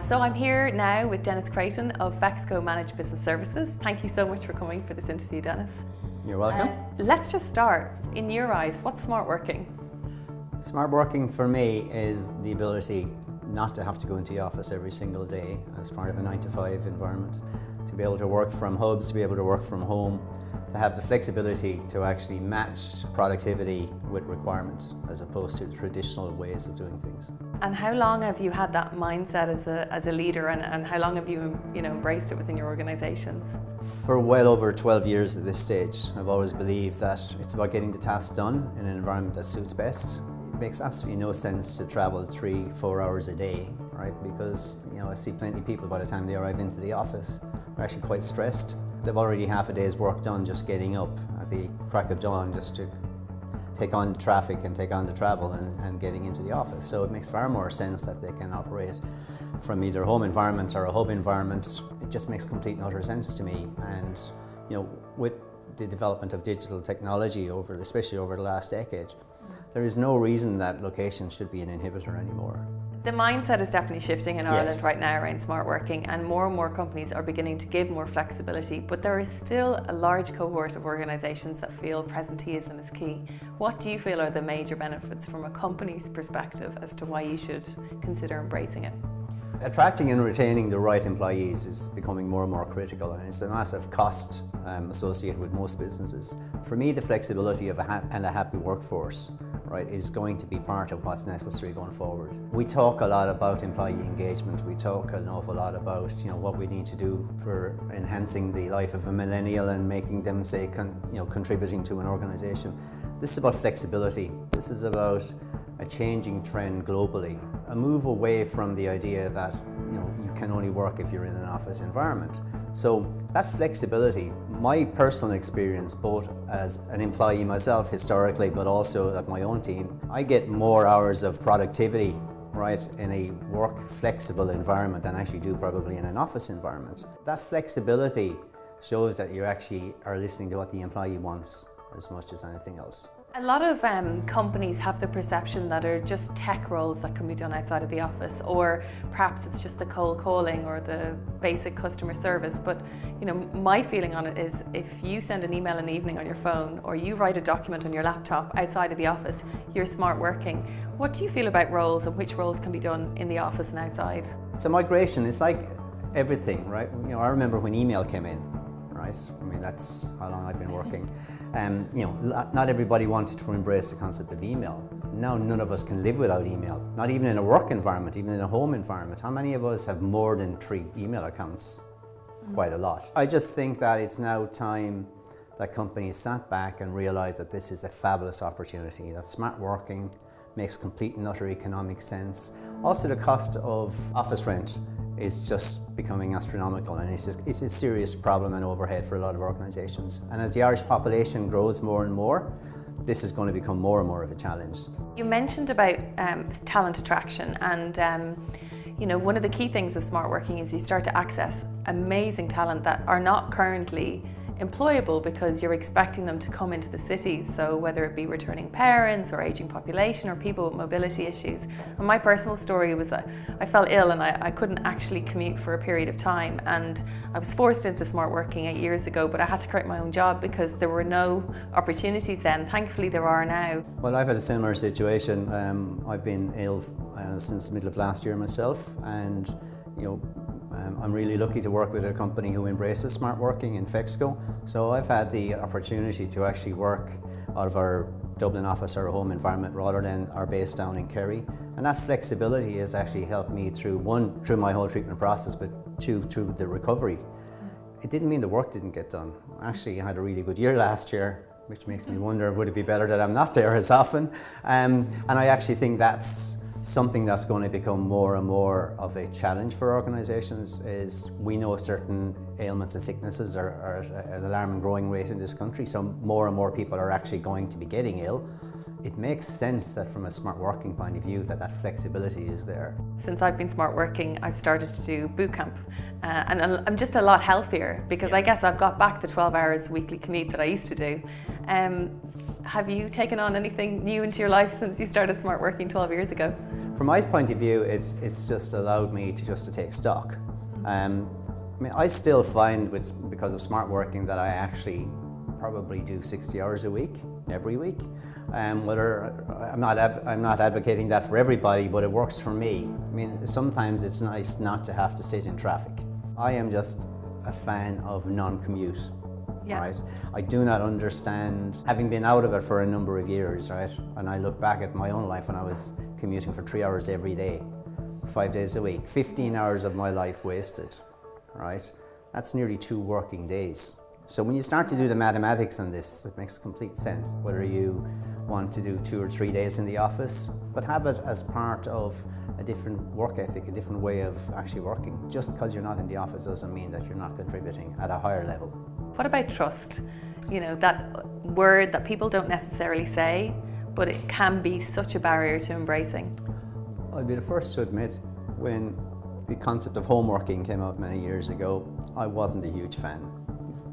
So I'm here now with Denis Creighton of Fexco Managed Business Services. Thank you so much for coming for this interview, Denis. You're welcome. Let's just start. In your eyes, what's smart working? Smart working for me is the ability not to have to go into the office every single day as part of a 9-to-5 environment, to be able to work from hubs, to be able to work from home, to have the flexibility to actually match productivity with requirements as opposed to traditional ways of doing things. And how long have you had that mindset as a leader, and how long have you embraced it within your organisations? For well over 12 years at this stage, I've always believed that it's about getting the task done in an environment that suits best. It makes absolutely no sense to travel 3-4 hours a day, right? Because I see plenty of people by the time they arrive into the office are actually quite stressed. They've already half a day's work done just getting up at the crack of dawn just to take on the traffic and take on the travel and getting into the office. So it makes far more sense that they can operate from either a home environment or a hub environment. It just makes complete and utter sense to me. And with the development of digital technology especially over the last decade, there is no reason that location should be an inhibitor anymore. The mindset is definitely shifting in Ireland Yes. right now around smart working, and more companies are beginning to give more flexibility, but there is still a large cohort of organisations that feel presenteeism is key. What do you feel are the major benefits from a company's perspective as to why you should consider embracing it? Attracting and retaining the right employees is becoming more and more critical, and it's a massive cost associated with most businesses. For me, the flexibility of a happy workforce, right, is going to be part of what's necessary going forward. We talk a lot about employee engagement. We talk an awful lot about what we need to do for enhancing the life of a millennial and making them say contributing to an organisation. This is about flexibility. This is about a changing trend globally, a move away from the idea that you can only work if you're in an office environment. So that flexibility, my personal experience, both as an employee myself historically, but also at my own team, I get more hours of productivity, right, in a work flexible environment than I actually do probably in an office environment. That flexibility shows that you actually are listening to what the employee wants as much as anything else. A lot of companies have the perception that are just tech roles that can be done outside of the office, or perhaps it's just the cold calling or the basic customer service. But my feeling on it is, if you send an email in the evening on your phone, or you write a document on your laptop outside of the office, you're smart working. What do you feel about roles, and which roles can be done in the office and outside? It's a migration. It's like everything, right? I remember when email came in. Right? I mean, that's how long I've been working. Not everybody wanted to embrace the concept of email. Now none of us can live without email, not even in a work environment, even in a home environment. How many of us have more than 3 email accounts? Quite a lot. I just think that it's now time that companies sat back and realised that this is a fabulous opportunity, that smart working makes complete and utter economic sense. Also, the cost of office rent is just becoming astronomical, and it's a serious problem and overhead for a lot of organisations. And as the Irish population grows more and more, this is going to become more and more of a challenge. You mentioned about talent attraction, and one of the key things of smart working is you start to access amazing talent that are not currently employable because you're expecting them to come into the cities. So whether it be returning parents or aging population or people with mobility issues. And my personal story was I fell ill and I couldn't actually commute for a period of time, and I was forced into smart working 8 years ago, but I had to create my own job because there were no opportunities then. Thankfully there are now. Well, I've had a similar situation. I've been ill since the middle of last year myself, and I'm really lucky to work with a company who embraces smart working in Fexco. So I've had the opportunity to actually work out of our Dublin office or home environment rather than our base down in Kerry. And that flexibility has actually helped me through my whole treatment process, but two, through the recovery. It didn't mean the work didn't get done. Actually, I had a really good year last year, which makes me wonder, would it be better that I'm not there as often? And I actually think that's something that's going to become more and more of a challenge for organisations. Is we know certain ailments and sicknesses are at an alarming growing rate in this country, so more and more people are actually going to be getting ill. It makes sense that from a smart working point of view that flexibility is there. Since I've been smart working, I've started to do boot camp, and I'm just a lot healthier because I guess I've got back the 12 hours weekly commute that I used to do. Have you taken on anything new into your life since you started smart working 12 years ago? From my point of view, it's just allowed me to take stock. I mean, I still find because of smart working that I actually probably do 60 hours a week, every week. Whether I'm not advocating that for everybody, but it works for me. I mean, sometimes it's nice not to have to sit in traffic. I am just a fan of non-commute. Yeah. Right? I do not understand, having been out of it for a number of years, right? And I look back at my own life when I was commuting for 3 hours every day, 5 days a week, 15 hours of my life wasted, right? That's nearly 2 working days. So when you start to do the mathematics on this, it makes complete sense. Whether you want to do 2 or 3 days in the office, but have it as part of a different work ethic, a different way of actually working. Just because you're not in the office doesn't mean that you're not contributing at a higher level. What about trust? You know, that word that people don't necessarily say, but it can be such a barrier to embracing. I'll be the first to admit, when the concept of home working came out many years ago, I wasn't a huge fan.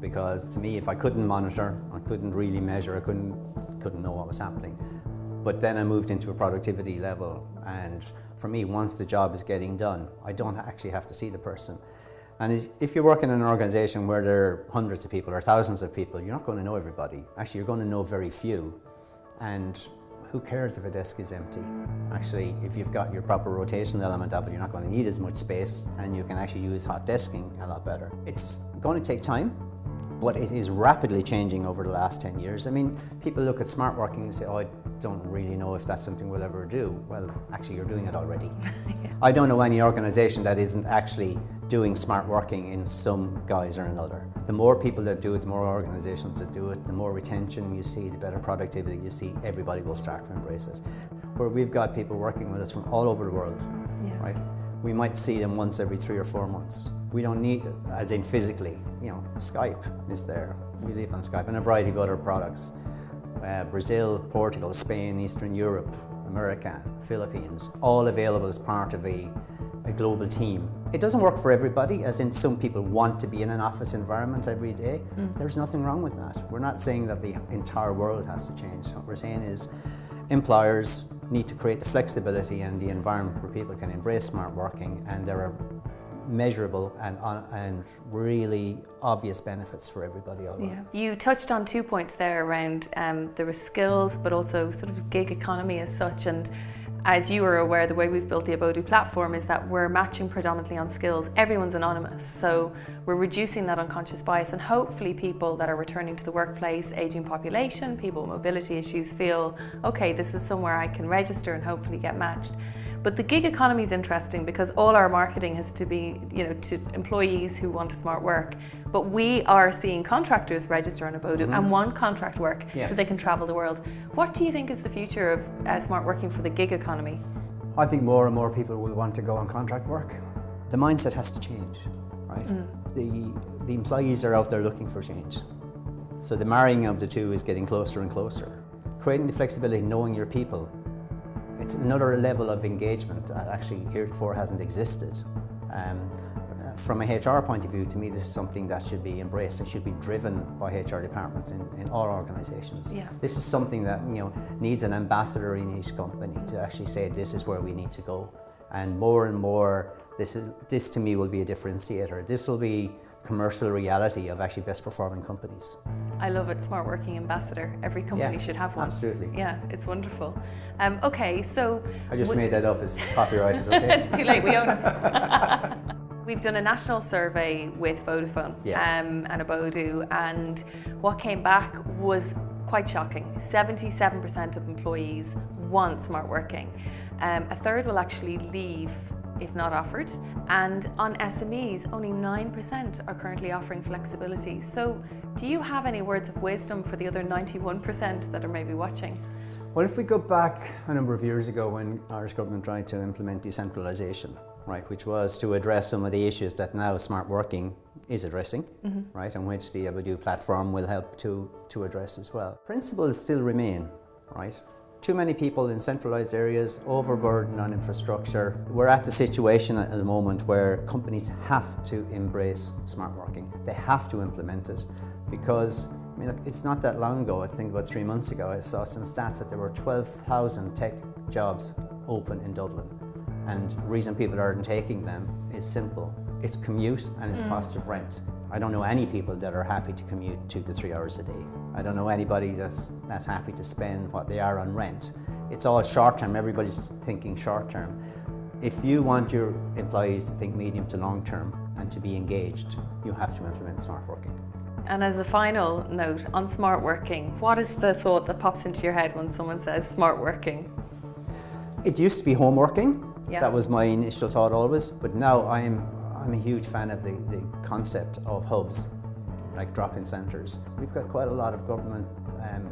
Because to me, if I couldn't monitor, I couldn't really measure, I couldn't know what was happening. But then I moved into a productivity level, and for me, once the job is getting done, I don't actually have to see the person. And if you work in an organization where there are hundreds of people or thousands of people, you're not going to know everybody. Actually, you're going to know very few. And who cares if a desk is empty? Actually, if you've got your proper rotation element of it, you're not going to need as much space, and you can actually use hot desking a lot better. It's going to take time, but it is rapidly changing over the last 10 years. I mean, people look at smart working and say, oh, I don't really know if that's something we'll ever do. Well, actually, you're doing it already. Yeah. I don't know any organization that isn't actually doing smart working in some guise or another. The more people that do it, the more organizations that do it, the more retention you see, the better productivity you see, everybody will start to embrace it. Where we've got people working with us from all over the world, Yeah. right? We might see them once every 3 or 4 months. We don't need it, as in physically. You know, Skype is there. We live on Skype and a variety of other products. Brazil, Portugal, Spain, Eastern Europe, America, Philippines, all available as part of a global team. It doesn't work for everybody, as in some people want to be in an office environment every day. There's nothing wrong with that. We're not saying that the entire world has to change. What we're saying is employers need to create the flexibility and the environment where people can embrace smart working, and there are measurable and really obvious benefits for everybody all around. Yeah. You touched on 2 points there around there were skills, but also sort of gig economy as such. And as you are aware, the way we've built the Abodoo platform is that we're matching predominantly on skills. Everyone's anonymous, so we're reducing that unconscious bias, and hopefully people that are returning to the workplace, aging population, people with mobility issues feel, okay, this is somewhere I can register and hopefully get matched. But the gig economy is interesting because all our marketing has to be, you know, to employees who want to smart work. But we are seeing contractors register on Abodoo and want contract work so they can travel the world. What do you think is the future of smart working for the gig economy? I think more and more people will want to go on contract work. The mindset has to change, right? The employees are out there looking for change. So the marrying of the two is getting closer and closer. Creating the flexibility, knowing your people. It's another level of engagement that actually heretofore hasn't existed. From a HR point of view, to me, this is something that should be embraced and should be driven by HR departments in all organizations. Yeah. This is something that, you know, needs an ambassador in each company to actually say this is where we need to go. And more, this to me will be a differentiator. This will be commercial reality of actually best performing companies. I love it, smart working ambassador. Every company should have one. Absolutely. Yeah, it's wonderful. Okay, so I just made that up as copyrighted, okay? it's too late, we own it. We've done a national survey with Vodafone and Abodoo, and what came back was quite shocking. 77% of employees want smart working. A third will actually leave if not offered. And on SMEs, only 9% are currently offering flexibility. So do you have any words of wisdom for the other 91% that are maybe watching? Well, if we go back a number of years ago when Irish government tried to implement decentralisation, right, which was to address some of the issues that now smart working is addressing, right, and which the Abodoo platform will help to address as well. Principles still remain, right? Too many people in centralised areas, overburdened on infrastructure. We're at the situation at the moment where companies have to embrace smart working. They have to implement it because I mean, look, it's not that long ago, I think about 3 months ago, I saw some stats that there were 12,000 tech jobs open in Dublin. And the reason people aren't taking them is simple. It's commute and it's cost of rent. I don't know any people that are happy to commute 2 to 3 hours a day. I don't know anybody that's happy to spend what they are on rent. It's all short term, everybody's thinking short term. If you want your employees to think medium to long term and to be engaged, you have to implement smart working. And as a final note on smart working, what is the thought that pops into your head when someone says smart working? It used to be home working. Yeah. That was my initial thought always, but now I'm a huge fan of the concept of hubs, like drop-in centres. We've got quite a lot of government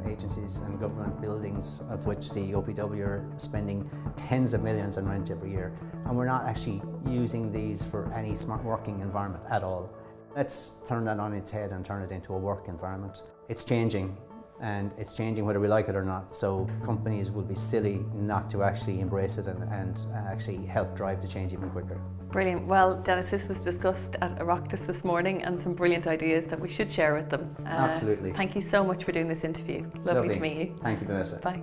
agencies and government buildings of which the OPW are spending tens of millions on rent every year, and we're not actually using these for any smart working environment at all. Let's turn that on its head and turn it into a work environment. It's changing, and it's changing whether we like it or not, so companies would be silly not to actually embrace it and actually help drive the change even quicker. Brilliant. Well, Denis, this was discussed at Oireachtas this morning and some brilliant ideas that we should share with them. Absolutely. Thank you so much for doing this interview. Lovely to meet you. Thank you, Vanessa. Bye.